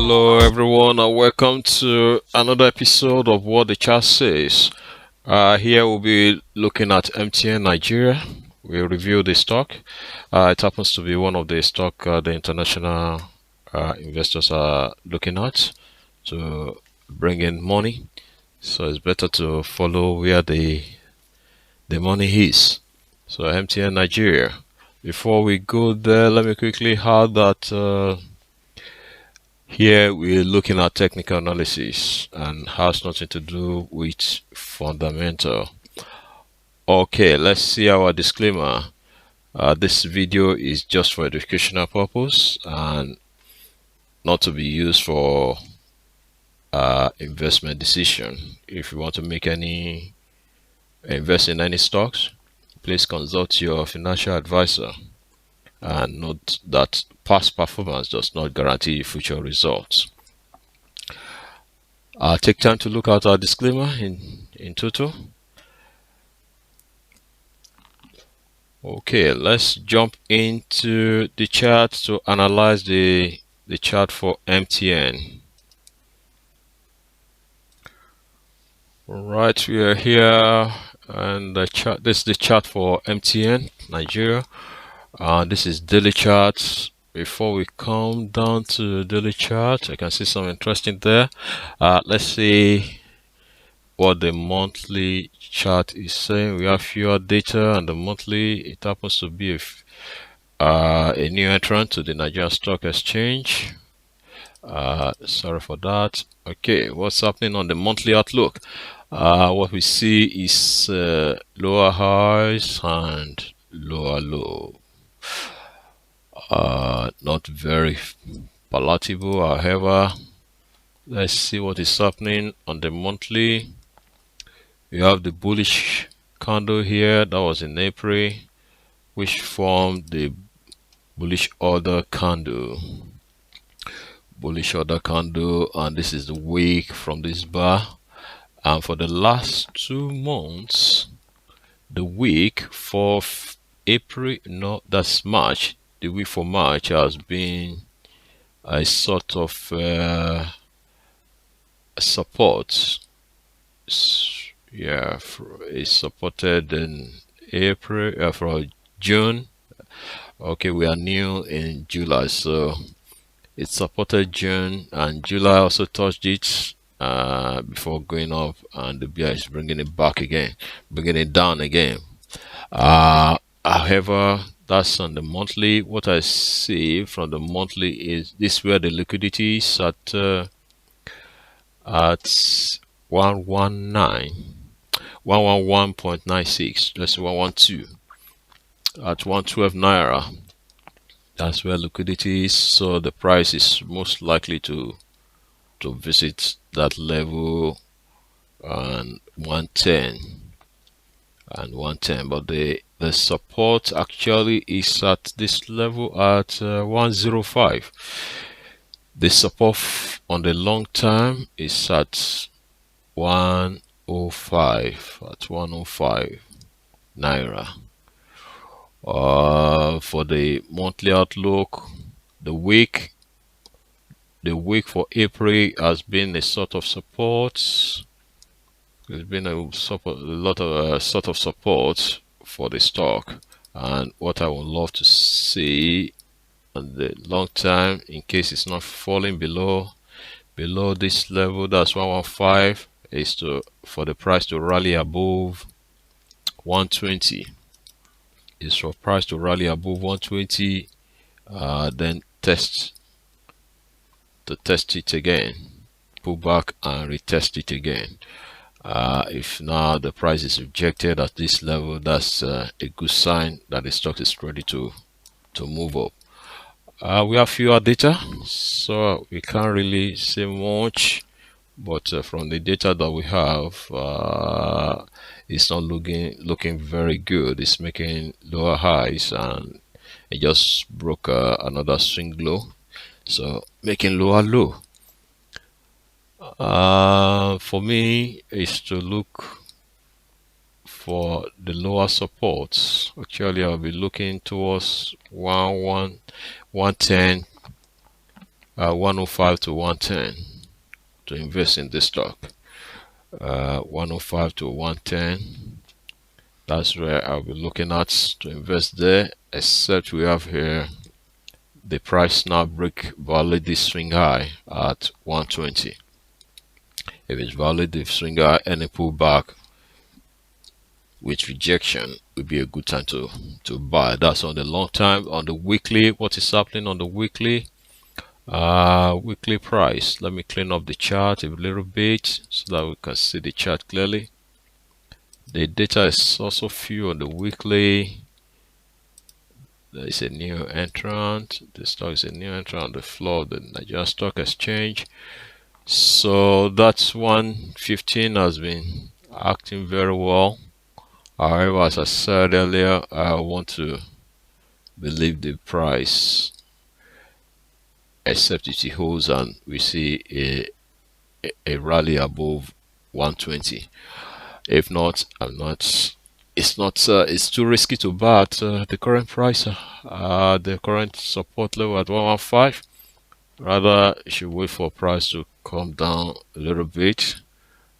Hello everyone and welcome to another episode of What the Chat Says. Here we'll be looking at MTN Nigeria. We'll review the stock. It happens to be one of the stock the international investors are looking at to bring in money. So it's better to follow where the money is. So MTN Nigeria. Before we go there, let me quickly add that here we're looking at technical analysis and has nothing to do with fundamental. Okay, let's see our disclaimer. This video is just for educational purpose and not to be used for investment decision. If you want to make any invest in any stocks, please consult your financial advisor, and note that past performance does not guarantee future results. Take time to look at our disclaimer in total. Okay, let's jump into the chart to analyze the chart for MTN. Right, we are here, and the chart. This is the chart for MTN Nigeria. This is daily charts. Before we come down to daily chart, I can see some interesting there. Let's see what the monthly chart is saying. We have fewer data, and the monthly, it happens to be a new entrant to the Nigerian Stock Exchange. Sorry for that. Okay, what's happening on the monthly outlook? What we see is lower highs and lower low. Not very palatable. However, let's see what is happening on the monthly. We have the bullish candle here that was in April, which formed the bullish order candle. And this is the wick from this bar. And for the last 2 months, the wick for April, no, that's March. The week for March has been a sort of support. Yeah, it's supported in April for June. Okay, we are new in July, so it supported June, and July also touched it before going up, and the bear is bringing it back again, bringing it down again. However, that's on the monthly. What I see from the monthly is this, where the liquidity is at 111.96. That's 112 at 112 naira. That's where liquidity is. So the price is most likely to visit that level, and 110 and 110, but the support actually is at this level at 105. The support on the long term is at 105, at 105 naira. For the monthly outlook, the week for April has been a sort of support. There's been a lot of sort of support for the stock, and what I would love to see on the long term, in case it's not falling below this level, that's 115, is for the price to rally above 120. Is for price to rally above 120, then test it again, pull back and retest it again. If now the price is rejected at this level, that's a good sign that the stock is ready to move up. We have fewer data, so we can't really say much, but from the data that we have, it's not looking very good. It's making lower highs, and it just broke another swing low, so making lower low. For me, is to look for the lower supports. Actually, I'll be looking towards 110 105 to 110 to invest in this stock. 105 to 110. That's where I'll be looking at to invest there. Except we have here the price now break valid this swing high at 120. If it's valid the swing high, any pullback with rejection would be a good time to buy. That's on the long time. On the weekly, what is happening on the weekly? Weekly price. Let me clean up the chart a little bit so that we can see the chart clearly. The data is also few on the weekly. There is a new entrant. The stock is a new entrant on the floor of the Nigerian Stock Exchange. So that's 115 has been acting very well. However, as I said earlier, I want to believe the price, except if it holds and we see a rally above 120. If not, I'm not. It's not. It's too risky to buy at the current price. The current support level at 115. Rather, you should wait for price to come down a little bit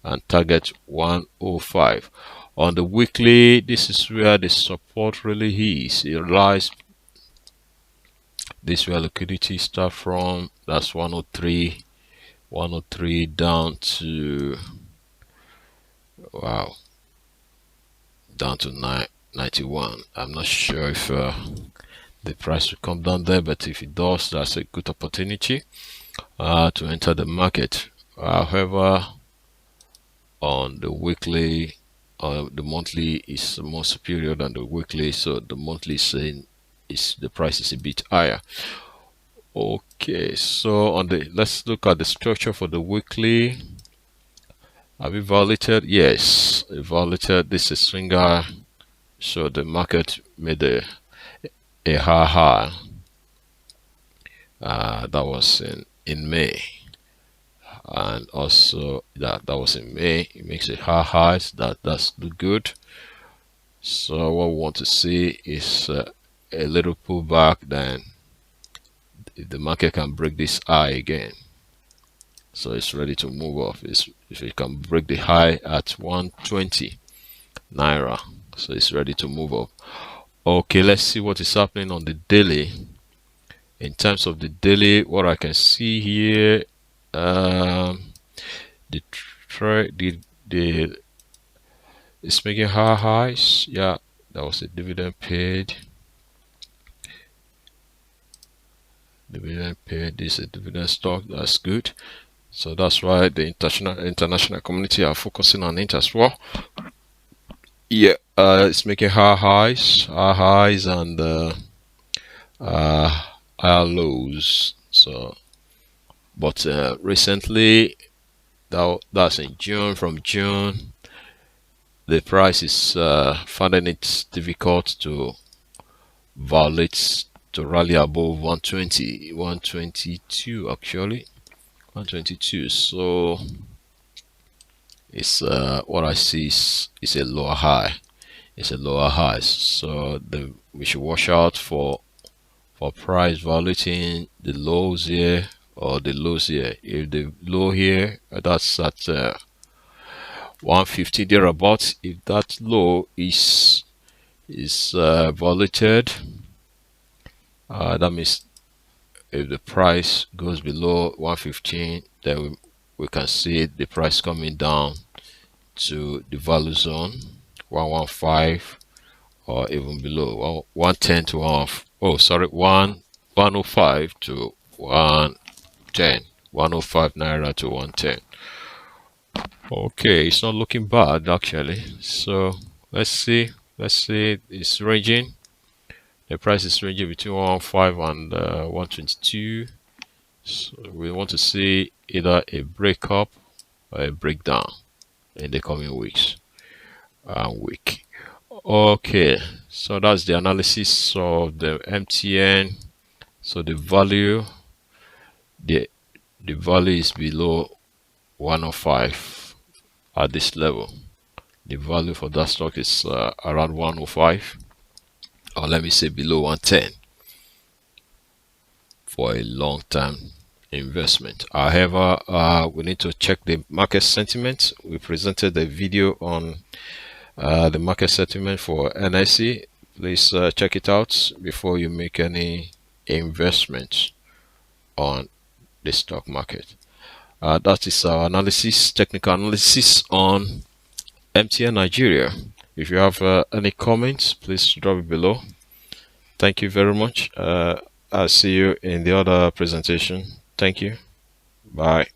and target 105. On the weekly, this is where the support really is. It lies. This is where liquidity start from. That's 103. 103 down to, wow, down to 91. I'm not sure if the price will come down there, but if it does, that's a good opportunity to enter the market. However, on the weekly, the monthly is more superior than the weekly, so the monthly is saying the price is a bit higher. Okay, so on the, let's look at the structure for the weekly. Have we validated? Yes, it validated. This is swinger, so the market made a high. That was in May, and also that was in May. It makes a high. That's good. So what we want to see is a little pullback. Then if the market can break this high again, so it's ready to move off. If it can break the high at 120 naira, so it's ready to move up. Okay, let's see what is happening on the daily. In terms of the daily, what I can see here, the it's making high highs. Yeah, that was a dividend paid. Dividend paid. This is a dividend stock. That's good. So that's why the international community are focusing on it as well. Yeah, it's making high highs and higher lows. So, but recently, that's in June. From June, the price is finding it difficult to violate, to rally above 120, 122 actually. 122. So it's what I see is a lower high. It's a lower high. So we should watch out for price violating the lows here or the lows here. If the low here, that's at 150 thereabouts. If that low is violated, that means if the price goes below 115, then we can see the price coming down to the value zone 115 or even below 110 to 105 to 110, 105 naira to 110. Okay, it's not looking bad actually. So let's see it's ranging. The price is ranging between 115 and 122. So we want to see either a breakup or a breakdown in the coming weeks and week. Okay, so that's the analysis of the MTN. So the value is below 105 at this level. The value for that stock is around 105, or let me say below 110 for a long time investment. However, we need to check the market sentiment. We presented a video on the market sentiment for NSE. Please check it out before you make any investments on the stock market. That is our analysis, technical analysis on MTN Nigeria. If you have any comments, please drop it below. Thank you very much. I'll see you in the other presentation. Thank you. Bye.